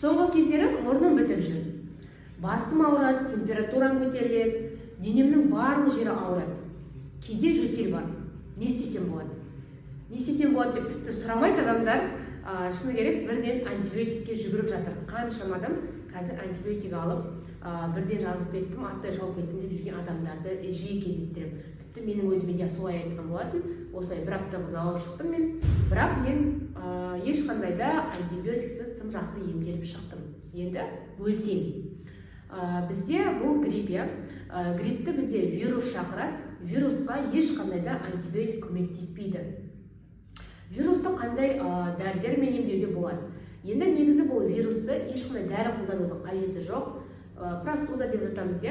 Соңғы кездері мұрным бітіп жүр. Басым ауырады, температурам көтеріледі, денемнің барлық жері ауырады. Кейде жөтел бар. Не істесем болады? Не істесем болады деп тіпті сұрамайды адамдар. Шыны керек, бірден антибиотикке жүгіріп жатыр. Қаншама адам қазір антибиотик алып, бірден жазып кеттім, аттай шауып кеттім деп жүрген адамдарды жиі кездестіремін. Тіпті менің өзіме де солай айтқан болатын. Осылай бір апта бұрын алып шықтым мен. Бірақ мен ешқандай да антибиотиксіз тым жақсы емделіп шықтым. Енді бөлсем. Бізде бұл грипп, гриппті бізде вирус шақырады. Вирусқа ешқандай да антибиотик көмектеспейді. Вирусты қандай дәрілермен емдеуге болады? Енді негізі бұл вирусты ешқандай дәрі қолданудың қажеті жоқ. Простуда деп жатамыз,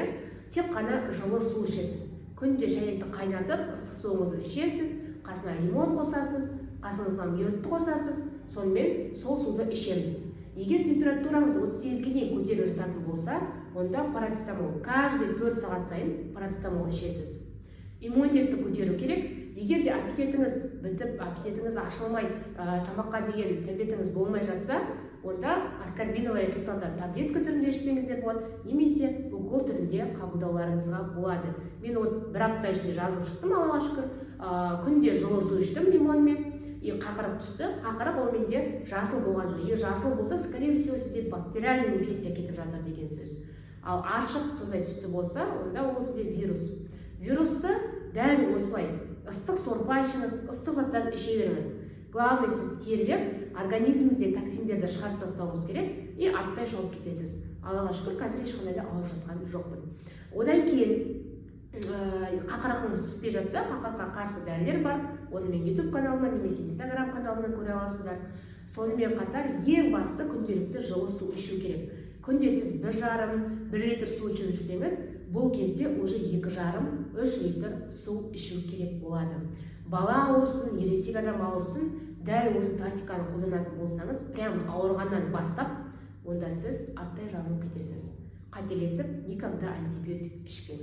тек қана жылы су ішесіз. Күнде шайнекті қайнатып, ыстық суыңызды ішесіз, қасына лимон қосасыз, қасыңызға йодты қосасыз, сонымен сол суды ішеміз. Егер температураңыз 38-ге дейін көтеріліп жататын болса, онда парацетамол, каждый 4 сағат сайын парацетамол ішесіз. Иммунитетті көтеру керек. Егер де аппетитіңіз бітіп, аппетитіңіз ашылмай, тамаққа деген тәбетіңіз болмай жатса, онда аскорбиновая кислота таблетка түрінде ішсеңіз де болады, немесе укол түрінде қабылдауларыңызға болады. Мен бір апта ішінде жазып шықтым, Аллаға шүкір. Күнде жылы су іштім лимонмен, қақырық түсті. Қақырық ол менде жасыл болған жоқ. Егер жасыл болса, скорее всего, сізде бактериальный инфекция кетіп жатыр деген сөз. Ал ашық сондай түсті болса, онда ол сізде вирус. Вирусты дәл осылай ыстық сорпа ішіңіз, ыстық заттарды іше беріңіз. Главное, сіз терілеп, организміңіздегі токсиндерді шығарып тастауыңыз керек и аттай шауып кетесіз. Аллаға шүкір, қазір ешқандай да ауырып жатқан жоқпын. Одан кейін қақырығыңыз түспей жатса, қақырыққа қарсы дәрілер бар. Оны мен YouTube каналымнан немесе Instagram каналымнан көре аласыздар. Сонымен қатар ең бастысы күнделікті жылы су ішу керек. Күнде сіз 1,5-1 литр су ішіп жүрсеңіз, бұл кезде уже 2,5-3 литр су ішу керек болады. Бала ауырсын, ересек адам ауырсын, дәл осы тактиканы қолданатын болсаңыз, прямо ауырғаннан бастап, онда сіз аттай жазылып кетесіз. Қателесіп, никогда антибиотик ішпеңіз.